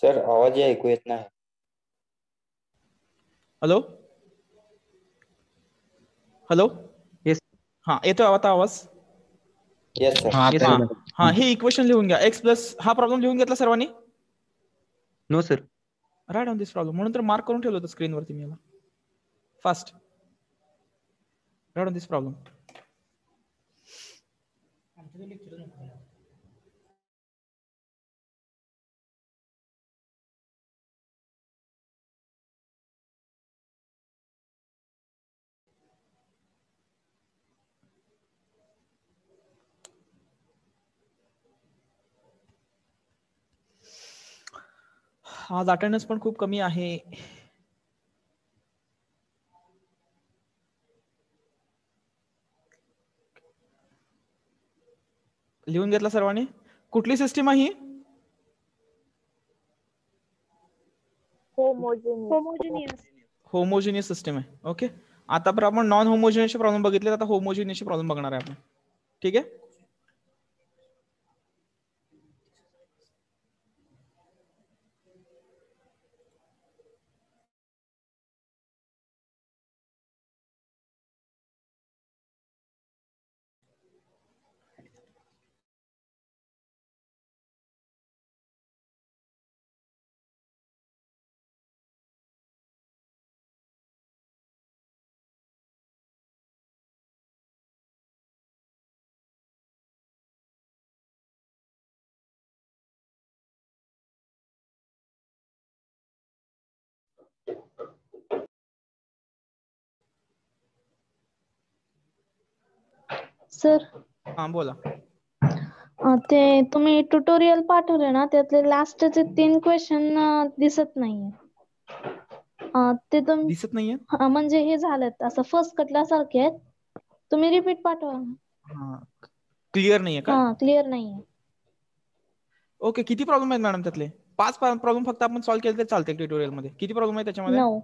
Sir आवाज ऐकू येत नाही. Hello hello. येस. हा येतोय आता आवाज? Yes sir. हा हा हा हे इक्वेशन लिहून घ्या. एक्स प्लस हा प्रॉब्लेम लिहून घेतला सर्वांनी? No sir. Write on this problem, म्हणून तर मार्क करून ठेवलं होतं स्क्रीनवरती मी याला. Fast write on this problem. आज अटेंडन्स पण खूप कमी आहे. लिहून घेतला सर्वांनी? कुठली सिस्टीम आहे ही? होमोजिनियस सिस्टम आहे. ओके, आता पण आपण नॉन होमोजिनियसचे प्रॉब्लेम बघितले, आता होमोजिनियसचे प्रॉब्लेम बघणार आहे आपण. ठीक आहे. सर हा बोला. ते तुम्ही ट्युटोरियल पाठवले ना, त्यातले लास्टचे 3 क्वेश्चन दिसत नाहीये. ते दिसत नाहीये? म्हणजे हे झालेत असं फर्स्ट कटल्या सारखे आहेत. तुम्ही रिपीट पाठवा. हा, क्लिअर नाहीये का? हा, क्लिअर नाहीये. ओके, किती प्रॉब्लेम आहेत मॅडम त्यातले? 5 प्रॉब्लेम फक्त आपण सॉल्व्ह केले तर चालते ट्युटोरियल मध्ये. किती प्रॉब्लेम आहेत त्याच्यामध्ये? 9.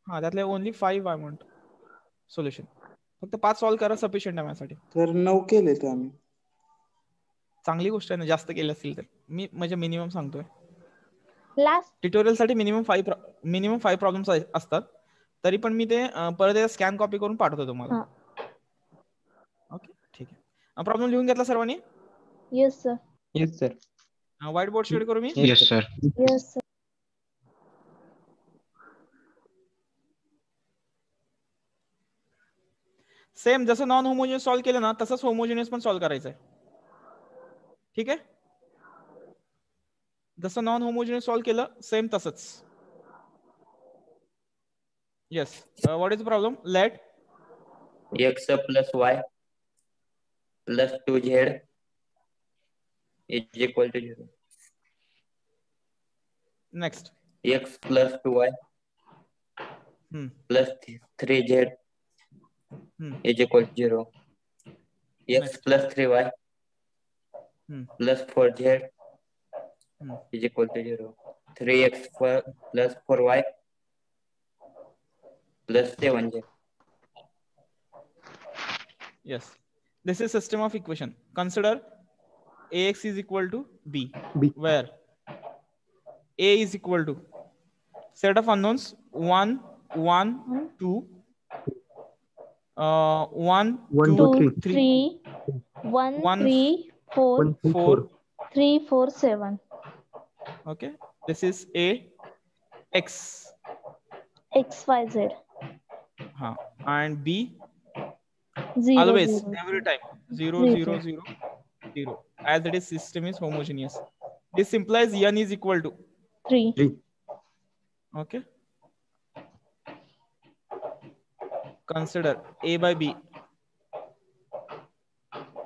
हा, त्यातले ओनली 5 आय वांट सोल्युशन. फक्त 5 सॉल्व्ह करा, सफिशियंट आहे माझ्यासाठी. तर 9 केले ते आम्ही. चांगली गोष्ट आहे ना, जास्त केले असतील तर. मी म्हणजे मिनिमम सांगतोय. लास्ट ट्युटोरियल साठी मिनिमम 5 प्रॉब्लेम्स असतात. तरी पण मी ते परत स्कॅन कॉपी करून पाठवतो तुम्हाला. ओके, ठीक आहे. प्रॉब्लेम लिहून घेतला सर्वांनी? Yes sir. Yes sir. White board share करू मी? Yes sir. Yes sir. Same जसं नॉन होमोजिनियस सॉल्व्ह केलं ना, तसंच होमोजिनियस पण सॉल्व्ह करायचं आहे. ठीक आहे. जसं नॉन होमोजिनियस सॉल्व्ह केलं, सेम तसंच. Yes. What is the problem? Let x plus y plus 2z is equal to 0. Next. x plus 2y plus 3z is equal to 0. x next. plus 3y plus 4z is equal to 0. 3x plus 4y plus 7z. Yes. This is system of equation. Consider ax is equal to b, where a is equal to set of unknowns 1, 1, 2, 1, 2, 3, 1, 1, 3, 4, 4. 3, 4, 7. Okay. This is a x. X, Y, Z. And b 0, always 0, every time 0, 0, 0, 0, as it is system is homogeneous. This implies n is equal to 3. Okay. Consider a by b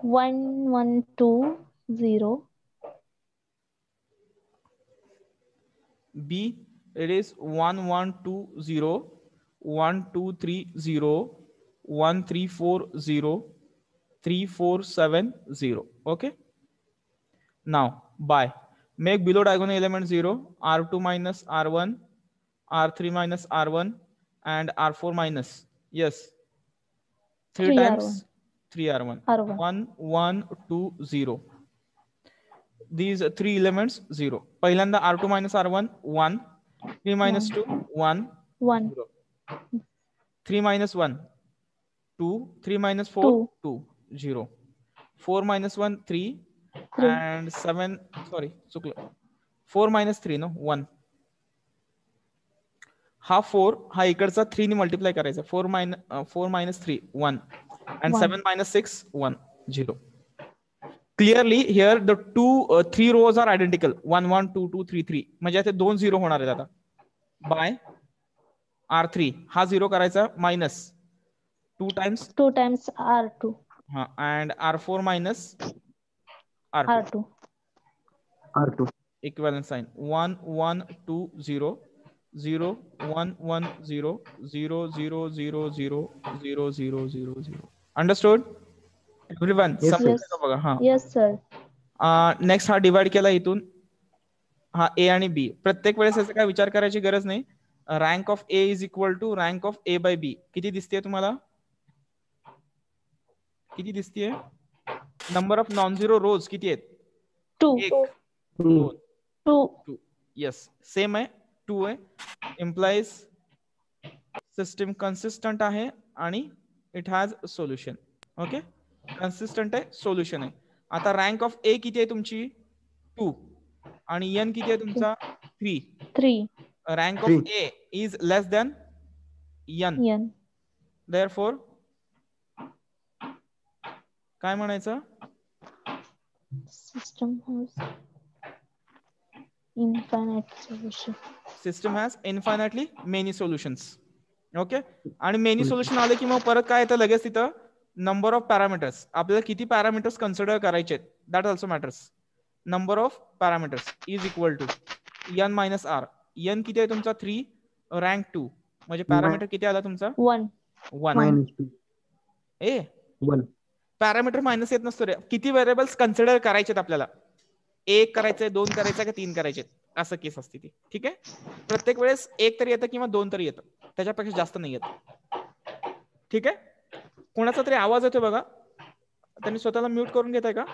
1, 1, 2, 0. b it is 1, 1, 2, 0, 1, 2, 3, 0, 1, 3, 4, 0, 3, 4, 7, 0. Okay. Now by make below diagonal element 0, r2 minus r1, r3 minus r1, and r4 minus, yes, 3 times R1. 3 r1. R1. 1, 1, 2, 0. these three elements 0. पहिल्यांदा r2 minus r1 1, 3 minus 2 1 1 0, 3 minus 1 2, 3 minus 4 2 2 0, 4 minus 1 3 3 and 7 sorry चुकलं 4 minus 3 no 1. हा 4 हा इकडचा 3 ने multiply करायचा 4 minus 3 1 and 1 7 minus 6 1 0. Clearly here the three rows are identical 1 1 2 2 3 3 म्हणजे ते दोन 0 होणार आहेत आता बाय r3 हा 0 करायचा मायनस 2 times 2 times r2 हा and r4 minus r2 r2 R2. equivalent sign 1 1 2 0 0 1 1 0 0 0 0 0 0 0 0 0. Understood everyone? Yes, sir. yes बघा हा yes sir नेक्स्ट हा डिवाइड केला इथून हा ए आणि बी. प्रत्येक वेळेस याचा काय विचार करायची गरज नाही. Rank of A is equal to rank of A by B. किती दिसतेय तुम्हाला? किती दिसतेय? Number of non zero rows किती आहेत? 2 एक 2 2 2 येस सेम आहे 2 आहे. इम्प्लाइज सिस्टम कन्सिस्टंट आहे आणि it has solution. Okay consistent आहे सोल्युशन आहे. आता रँक ऑफ ए किती आहे तुमची? 2 आणि एन किती आहे तुमचा? 3. 3 rank of 3. A is less than N. n therefore काय म्हणायचं? system has infinite solution system has infinitely many solutions. Okay आणि मेनी सोल्युशन आले की मग परत काय येतं लगेच तिथं नंबर ऑफ पॅरामीटर्स. आपल्याला किती पॅरामीटर्स कन्सिडर करायचे आहेत that also matters. Number of parameters is equal to N minus R. N किती आहे तुमचा? 3 रँक 2 म्हणजे पॅरामीटर किती आला तुमचा? 1 1. -2. ए 1. पॅरामीटर मायनस येत नसतो रे. किती व्हेरिएबल्स कन्सिडर करायचे आपल्याला? 1 करायचंय 2 करायचं का 3 करायचे असं केस असते ती. ठीक आहे प्रत्येक वेळेस 1 तरी येतं किंवा 2 तरी येतं त्याच्यापेक्षा जास्त नाही येत. ठीक आहे कोणाचा तरी आवाज येतोय बघा. त्यांनी स्वतःला म्यूट करून घेताय का?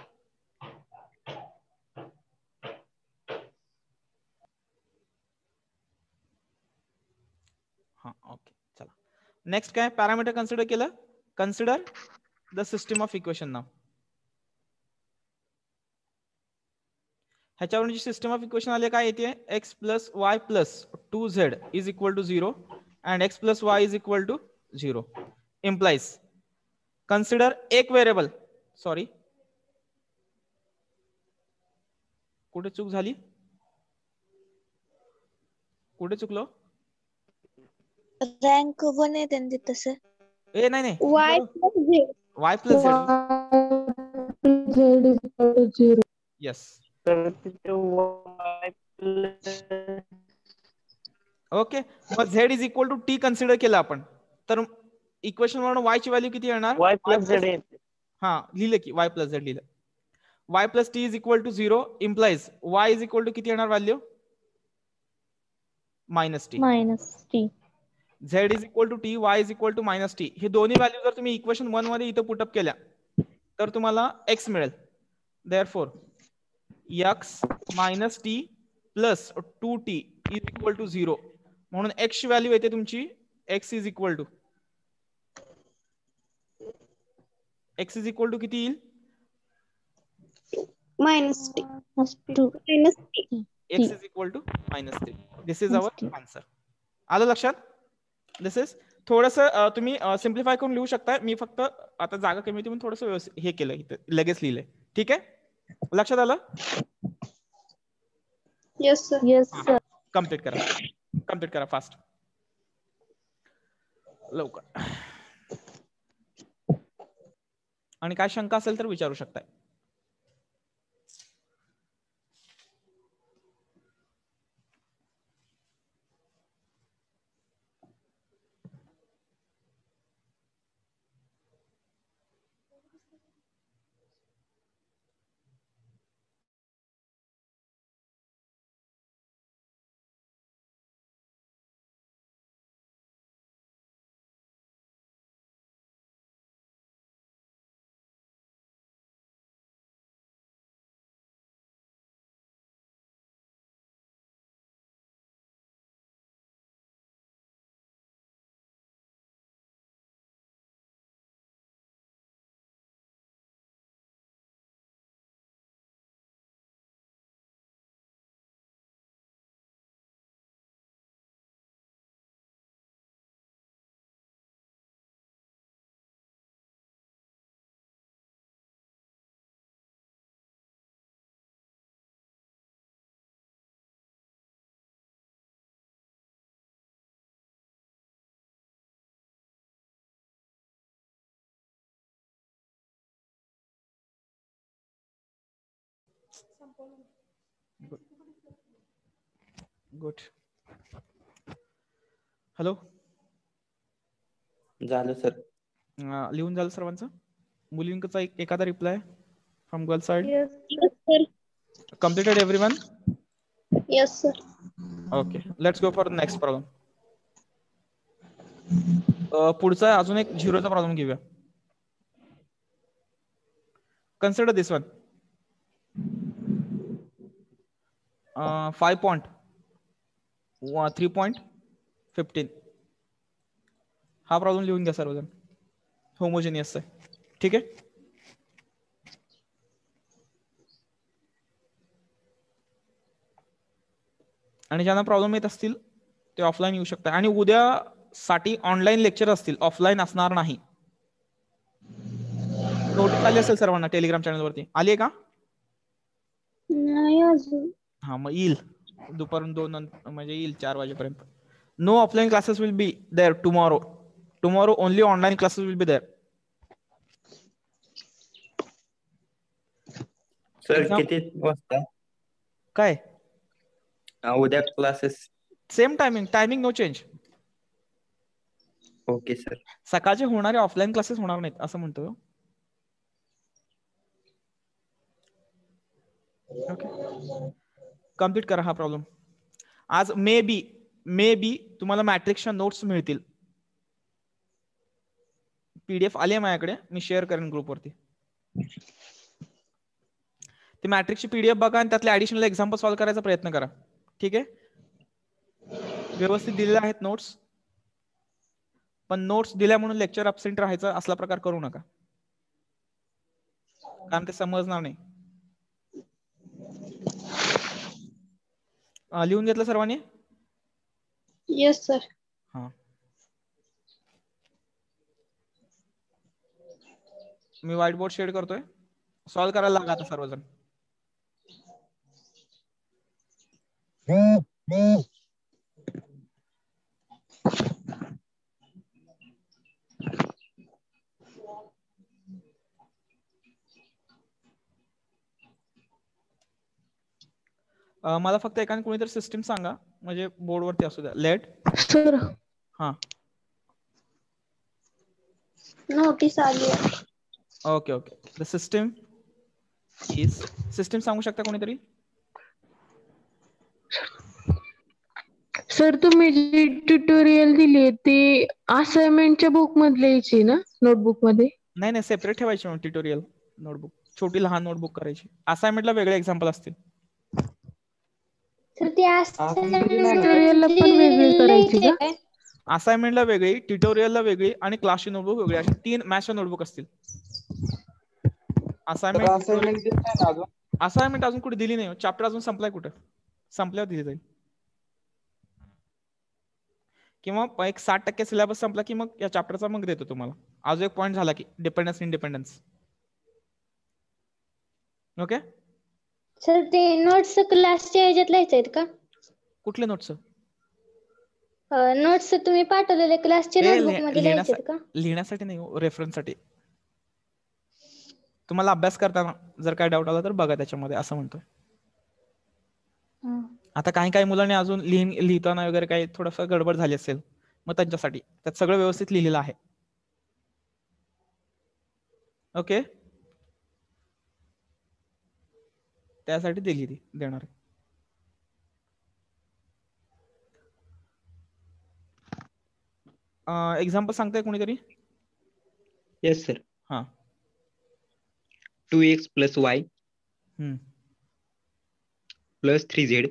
हा ओके चला नेक्स्ट काय पॅरामीटर कन्सिडर केलं. Consider the system of equation नाव. ह्याच्यावरून जी सिस्टम ऑफ इक्वेशन आले काय येते? X plus y plus 2z is equal to 0 and x plus y is equal to 0 implies consider एक व्हेरिएबल. सॉरी कुठे चूक झाली? कुठे चुकलो? रँक 1 आहे त्यांनी तसं. ए नाही नाही y plus z. Y plus Z. z is equal to 0 yes तर तिथे y ओके मग Z is equal to T consider केलं आपण तर इक्वेशन वरून y ची व्हॅल्यू किती येणार? प्लस झेड येते. हा लिहिलं की y प्लस झेड लिहिलं. y plus T is equal to 0 implies y is equal to किती येणार value? Minus T. -t z is equal to T y is equal to minus T. हे दोन्ही value जर तुम्ही इक्वेशन 1 मध्ये इथं put up केल्या तर तुम्हाला x मिळेल. Therefore x minus T plus 2t is equal to 0 म्हणून x ची व्हॅल्यू येते तुमची x इज इक्वल टू किती येईल? -t. -2 -t. x is equal to -3. This is our answer. आलं लक्षात? दिस इज थोडस तुम्ही सिम्प्लिफाय करून लिहू शकता. मी फक्त आता जागा कमी होती म्हणून थोडस हे केलं इथं लगेच लिहिलंय. ठीक आहे लक्षात आलं? Yes sir. yes sir complete करा फास्ट लवकर. आणि काय शंका असेल तर विचारू शकताय. गुड. हॅलो, झालं सर. लिहून झालं सर्वांचं? मुलींचा एखादा reply from girl side? Yes. Yes, sir. Completed everyone? Yes, sir. Okay, let's go for the next problem. पुढचा अजून एक झिरोचा प्रॉब्लेम घेऊया. Consider this one. 5 point 3.15. हा प्रॉब्लेम लिहून घ्या सर्वजण. होमोजेनियस आहे, ठीक आहे. आणि ज्यांना प्रॉब्लेम येत असतील ते ऑफलाईन येऊ शकतात. आणि उद्या साठी ऑनलाईन लेक्चर असतील, ऑफलाईन असणार नाही. नोटीस आली असेल सर्वांना टेलिग्राम चॅनलवरती, आली आहे का? नाही अजून. हा, मग येईल दुपारून 2 म्हणजे येईल 4 वाजेपर्यंत. No offline classes will be there tomorrow. Tomorrow only online classes will be there. Sir किती वाजता? काय उद्या classes? Same timing no change. Okay sir. सकाळचे होणारे ऑफलाईन क्लासेस होणार नाहीत असं म्हणतो. ओके, कम्प्लीट करा हा प्रॉब्लेम. आज मे बी तुम्हाला मॅट्रिक्सच्या नोट्स मिळतील. PDF आली आहे माझ्याकडे, मी शेअर करेन ग्रुपवरती. ती मॅट्रिक्सची PDF बघा आणि त्यातले ऍडिशनल एक्झाम्पल सॉल्व्ह करायचा प्रयत्न करा, ठीक आहे. व्यवस्थित दिलेले आहेत नोट्स, पण नोट्स दिल्या म्हणून लेक्चर अब्सेंट राहायचा असला प्रकार करू नका, कारण ते समजणार नाही. लिहून घेतलं सर्वांनी? Yes, sir. हा, मी व्हाईट बोर्ड शेअर करतोय. सॉल्व्ह करायला लागा आता सर्वजण. मला फक्त एकाने कोणीतरी सिस्टीम सांगा, म्हणजे बोर्डवरती असू द्या. लेट. सर, हा, नोटीस आली आहे. Okay. The system is, system सांगू शकता कोणीतरी? सर, तुम्ही जी ट्युटोरियल दिली ते असाइनमेंटच्या बुक मधले यायची ना, नोटबुक मध्ये? नाही, सेपरेट ठेवायची मग ट्युटोरियल नोटबुक. छोटी लहान नोटबुक करायची. असाइनमेंटला वेगळे एक्झाम्पल असतील. सर ते ट्युटोरियलला पण वेगळी करायची का? असाइनमेंटला वेगळी, ट्युटोरियलला वेगळी आणि क्लासची नोटबुक वेगळी, अशी 3 मॅथ्सच्या नोटबुक असतील. असाइनमेंट अजून कुठे दिली नाही. चॅप्टर अजून संपलाय कुठे? संपल्यावर दिली जाईल. किंवा एक 60% सिलेबस संपला की मग या चॅप्टरचा मग देतो तुम्हाला. अजून एक पॉईंट झाला की डिपेंडन्स इंडिपेंडन्स. ओके सर, ते नोट्स क्लासच्या ह्याच्यात लिहायचे आहेत का? कुठले नोट्स? नोट्स तुम्ही पाठवलेले क्लासच्या नोटबुक मध्ये लिहायचे का? लिहिण्यासाठी नाही, रेफरन्ससाठी. तुम्हाला अभ्यास करताना जर काय डाऊट आला तर बघा त्याच्यामध्ये, असं म्हणतोय. आता काही मुलांनी अजून लिहिताना वगैरे काही थोडंसं गडबड झाली असेल, मग त्यांच्यासाठी त्यात सगळं व्यवस्थित लिहिलेलं आहे. ओके, त्यासाठी दिली ती देणार. एक्झाम्पल सांगताय कोणीतरी? Yes sir. हा, 2x plus y plus 3z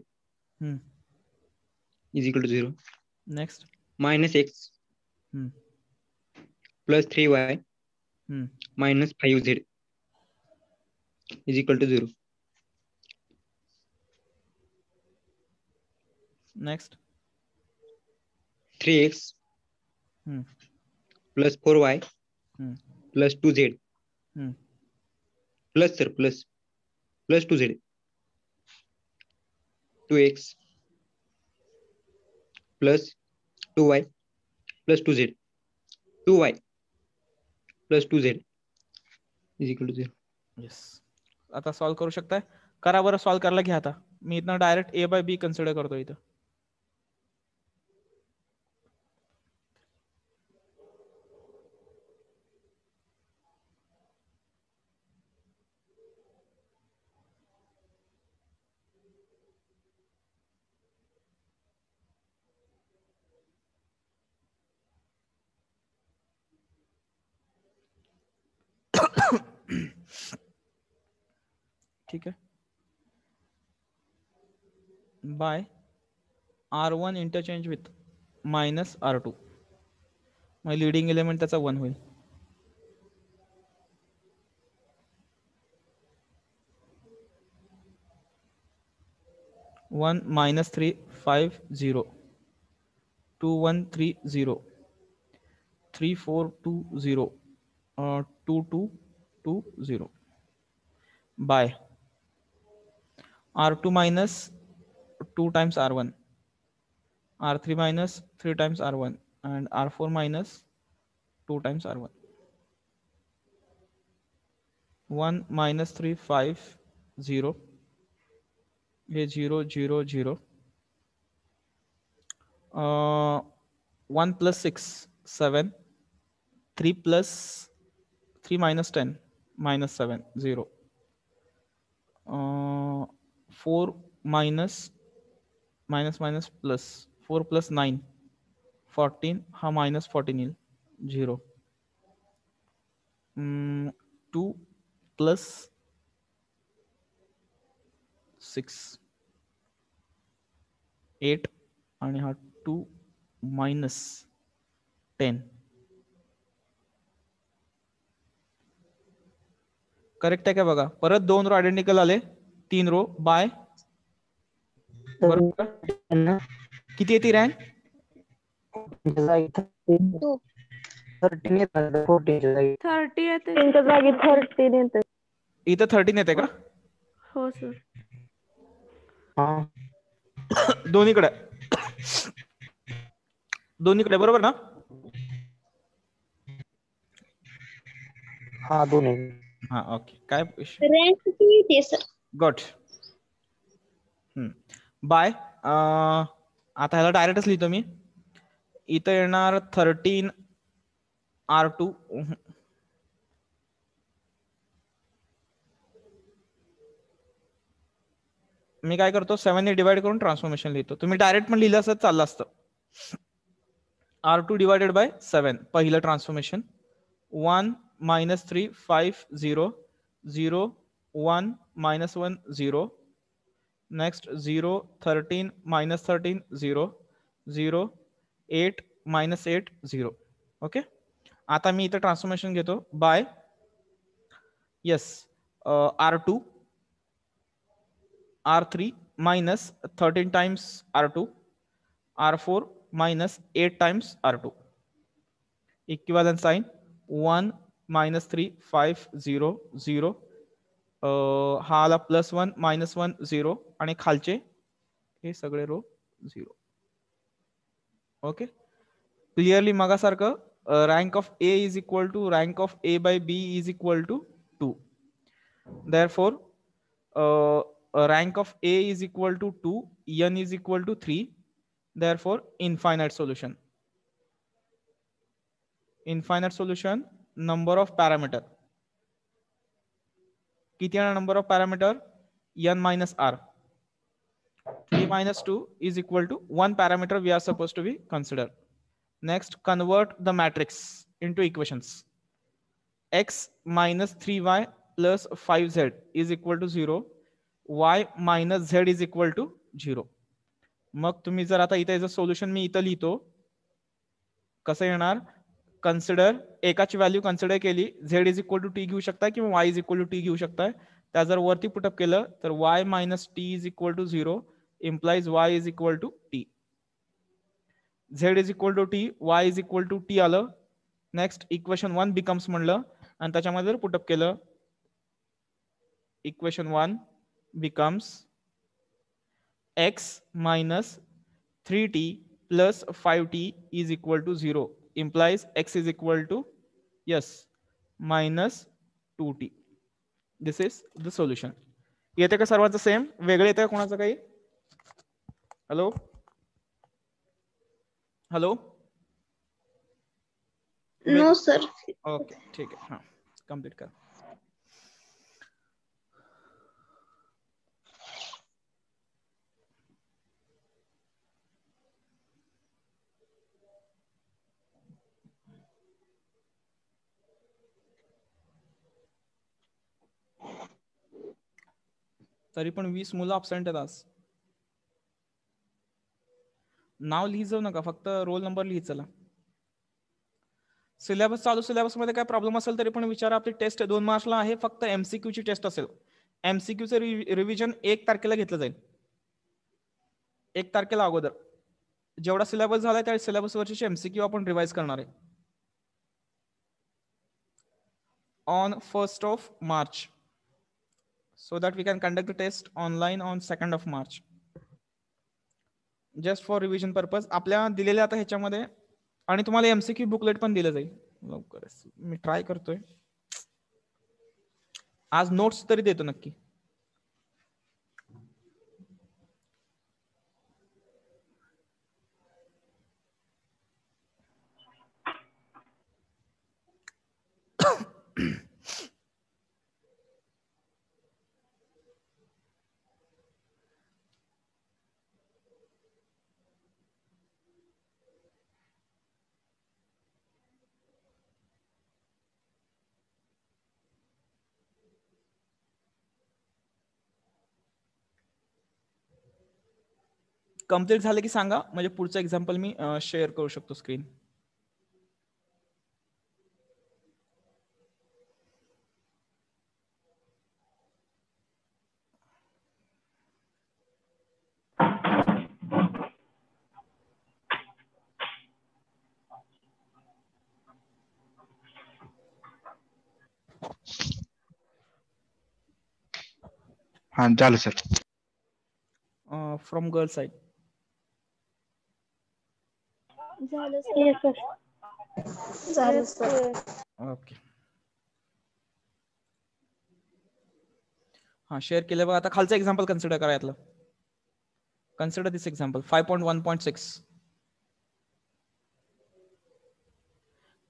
is equal to 0. Next. Minus x plus 3y minus 5z is equal to 0. Next. 3x plus 4y plus 2z plus sir plus 2z. 2x plus 2y plus 2z. 2y plus 2z is equal to 0. Yes, आता solve करू शकताय. करा बरं, solve करायला घ्या आता. मी इथं direct a by B consider करतो इथं. ठीक आहे. Bye R1 interchange with minus R2, मग लिडिंग एलिमेंट त्याचा 1 होईल. One -350 2130 3420 2220 by R2 minus 2 times R1, R3 minus 3 times R1, and R4 minus 2 times R1. 1 minus 350 ये 0 0 0 1 plus 6 7 3 plus 3 minus 10 minus 7 0 4 minus minus minus plus 4 plus 9 14 हा minus 14 येईल 0 2 plus 6 8 आणि हा 2 minus 10. Correct आहे का बघा. परत 2 रो आयडेंटिकल आले, 3 रो बाय बरोबर. किती येते रँक? 30 येते. त्यांच्या जागी 13 येते. इथं 13 येते का? हो सर. दोन्हीकडे दोन्हीकडे बरोबर ना? हा दोन्ही. हा ओके. काय रँक किती येते सर? गुड. बाय आता ह्याला डायरेक्टच लिहितो मी. इथं येणार 13 R2 मी काय करतो 7 ने डिवाइड करून ट्रान्सफॉर्मेशन लिहितो. तुम्ही डायरेक्ट पण लिहिलं असत चाललं असतं. R2 डिवाइडेड बाय 7 पहिलं transformation 1 minus 3 5 0 0 1 minus 1 0 next 0 13 minus 13 0 0 8 minus 8 0. Okay. आता मी इथं ट्रान्सफॉर्मेशन घेतो by yes R2 R3 minus 13 times R2 R4 minus 8 times R2 equivalent sign 1 minus 3 5 0 0 हा आला +1 -1 0 आणि खालचे हे सगळे रो 0. ओके. क्लिअरली मगासारखं rank of A is equal to rank of A by B is equal to 2. Therefore rank of A is equal to 2, n is equal to 3. Therefore infinite solution. Infinite solution, number of parameter. किती आहे number of parameter? n minus r. 3 minus 2 is equal to 1 parameter we are supposed to be consider. Next, convert the matrix into equations. X minus 3y plus 5z is equal to 0. y minus z is equal to 0. मग तुम्ही जर आता इथे solution मी इथं लिहितो कसं येणार? Consider एकाची व्हॅल्यू कन्सिडर केली, z is equal to T घेऊ शकताय किंवा y is equal to T घेऊ शकताय. त्या जर वरती पुटअप केलं तर y minus T is equal to 0 implies y is equal to T. z is equal to T, y is equal to T आलं. नेक्स्ट इक्वेशन 1 बिकम्स म्हणलं आणि त्याच्यामध्ये पुटअप केलं equation 1 becomes x minus 3t plus 5t is equal to 0 implies x is equal to yes minus 2t. This is the solution. येते का सर्वांचं same? वेगळं येतं का कोणाचं काही? Hello hello. No sir. Okay ठीक आहे. हां कम्प्लीट करा. तरी पण 20 मुलं अब्सेंट आहेत आज. नाव लिहित जाऊ नका, फक्त रोल नंबर लिहित चला. सिलेबस चालू सिलेबसमध्ये काय प्रॉब्लेम असेल तरी पण विचारा. आपली टेस्ट 2 मार्चला आहे, फक्त MCQ ची टेस्ट असेल. MCQचं रिव्हिजन 1 तारखेला घेतलं जाईल. 1 तारखेला अगोदर जेवढा सिलेबस झालाय त्या सिलेबसवरची MCQ आपण रिवाइज करणार आहे. On 1st of March, so that we can conduct the test online on 2nd of March. Just for revision purpose. आपल्या दिलेल्या आता ह्याच्यामध्ये आणि तुम्हाला MCQ बुकलेट पण दिलं जाईल लवकरच. मी ट्राय करतोय आज नोट्स तरी देतो नक्की. कम्प्लीट झालं की सांगा, म्हणजे पुढचं एक्झाम्पल मी शेअर करू शकतो स्क्रीन. हा झालं सर. From girl side. झालं सर. झालं सर. ओके. हा शेअर केलं बघा. आता खालचं एक्झाम्पल कन्सिडर करा यातलं. Consider this example 5.1.6.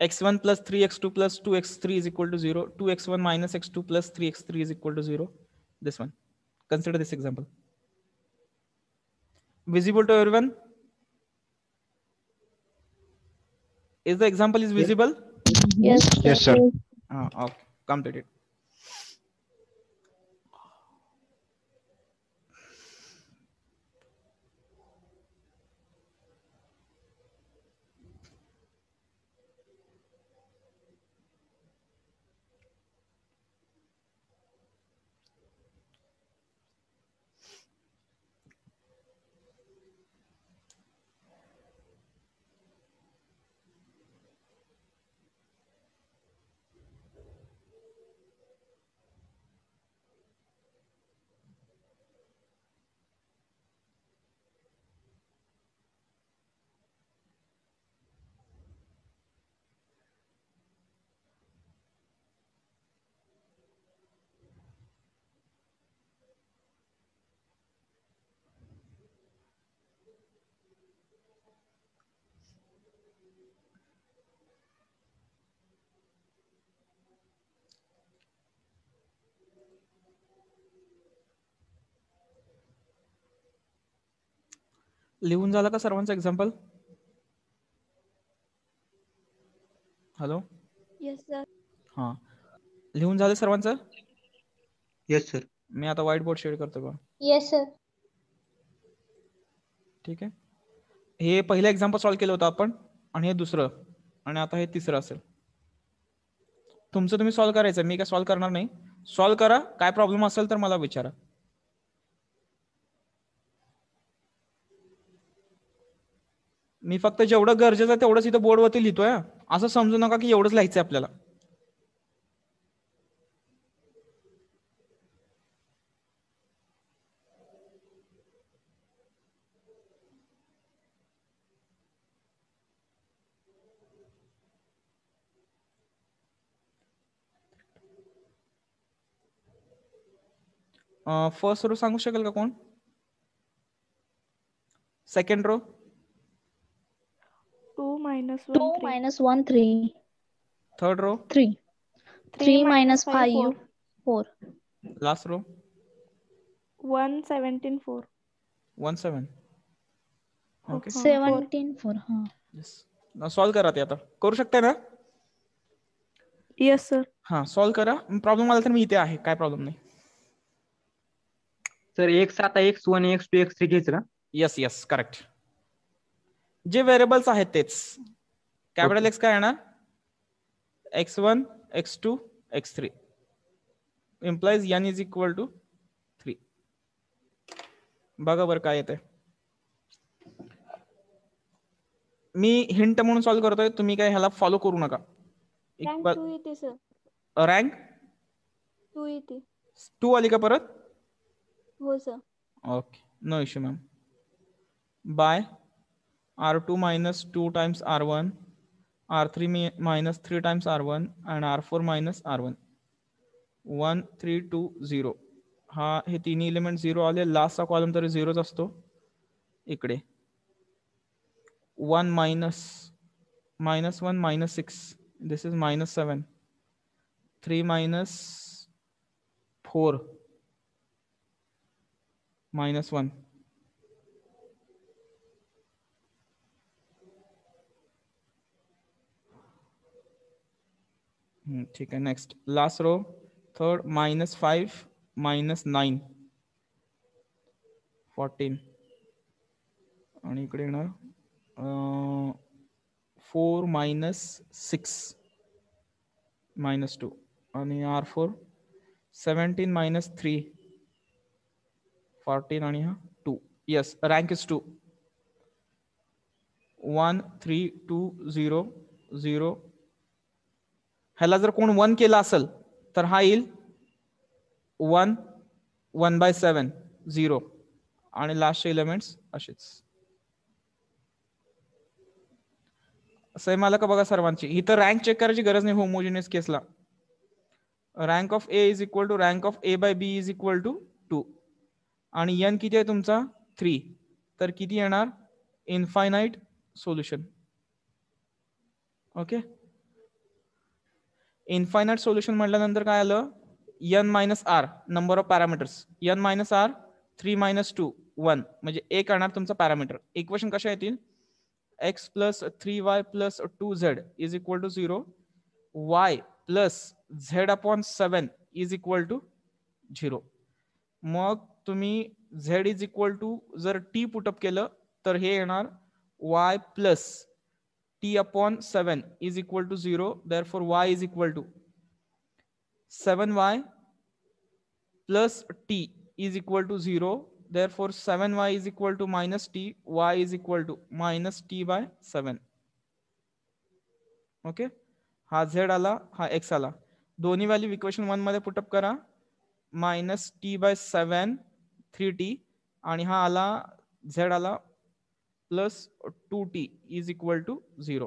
x1 plus 3x2 plus 2x3 is equal to 0. 2x1 minus x2 plus 3x3 is equal to 0. This one. Consider this example. Visible to everyone? Is the example is visible? Yes, Yes sir. Okay. Completed. लिहून झालं का सर्वांचं example? Hello. Yes sir. हा लिहून झालं सर्वांचं? Yes sir. मी आता white board share करतो बघा. Yes sir. ठीक आहे. हे पहिलं एक्झाम्पल सॉल्व्ह केलं होतं आपण आणि हे दुसरं आणि आता हे तिसरं असेल. तुमचं तुम्ही सॉल्व्ह करायचं, मी काय सॉल्व्ह करणार नाही. सॉल्व्ह करा, काय प्रॉब्लेम असेल तर मला विचारा. मी फक्त जेवढं गरजेचं आहे तेवढंच इथं बोर्डवरती लिहितोय. असं समजू नका की एवढंच लिहायचं आपल्याला. फर्स्ट रो सांगू शकेल का कोण? Second row 2 minus 2 1 3. minus 1 3. Third row 3. 3 minus 5 5 4. Last row 1 17 4. 1 7. Okay 17 4. हाँ. यस. सॉल्व करा ते आता. करू शकता ना? Yes sir. हा सॉल्व करा. प्रॉब्लेम आला तर मी इथे आहे, काय प्रॉब्लेम नाही. सर x आता x1 x2 x3 घ्यायचं का? Yes yes correct. जे व्हेरिएबल्स आहेत तेच. कॅपिटल एक्स काय येणार? x1 x2 x3 implies n is equal to 3. बघा बरं काय येते. मी हिंट म्हणून सॉल्व करतोय, तुम्ही काय ह्याला फॉलो करू नका. Rank 2 येते सर. रँक 2 येते. 2 आली का परत? हो sir. Okay no issue ma'am. By R2 minus 2 times R1, R3 minus 3 times R1 and R4 minus R1. 1 3 2 0. हा हे तिन्ही एलिमेंट 0 आले. लास्टचा कॉलम तरी 0च असतो. इकडे 1 minus 1 minus 6. This is minus 7. 3 minus 4 minus 1. ठीक आहे. Next last row third minus 5 minus 9 14 आणि इकडे येणार 4 minus 6 minus 2 आणि R4 17 minus 3 14 आणि हा 2. Yes rank is 2. 1 3 2 0 0. ह्याला जर कोण 1 केला असेल तर हा येईल 1 1/7 0 आणि लास्टचे एलिमेंट्स असेच. सेम आलं का बघा सर्वांची. इथं रँक चेक करायची गरज नाही होमोजिनियस केसला. Rank of A is equal to rank of A by B is equal to 2 आणि n किती आहे तुमचा 3. तर किती येणार? Infinite solution. Okay infinite solution म्हटल्यानंतर काय आलं? n minus R number of parameters. n minus R 3 minus 2 1 म्हणजे एक येणार तुमचा पॅरामीटर. इक्वेशन कशा येतील? x plus 3y plus 2z is equal to 0. y plus z upon 7 is equal to 0. मग तुम्ही z इज इक्वल टू जर t put up केलं तर हे येणार y plus t upon 7 is equal to 0. Therefore, y is equal to 7y plus t is equal to 0. Therefore, 7y is equal to minus t. Y is equal to minus t by 7. Okay हा z आला, हा x आला. दोन्ही value equation 1 मध्ये put up करा. Minus T bye 7 3t आणि हा आला z आला plus 2t is equal to 0.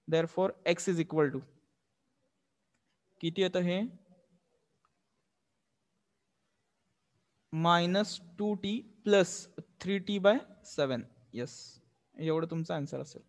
Therefore, x is equal to किती येतं हे? minus 2t plus 3t by 7. Yes एवढं तुमचा आन्सर असेल.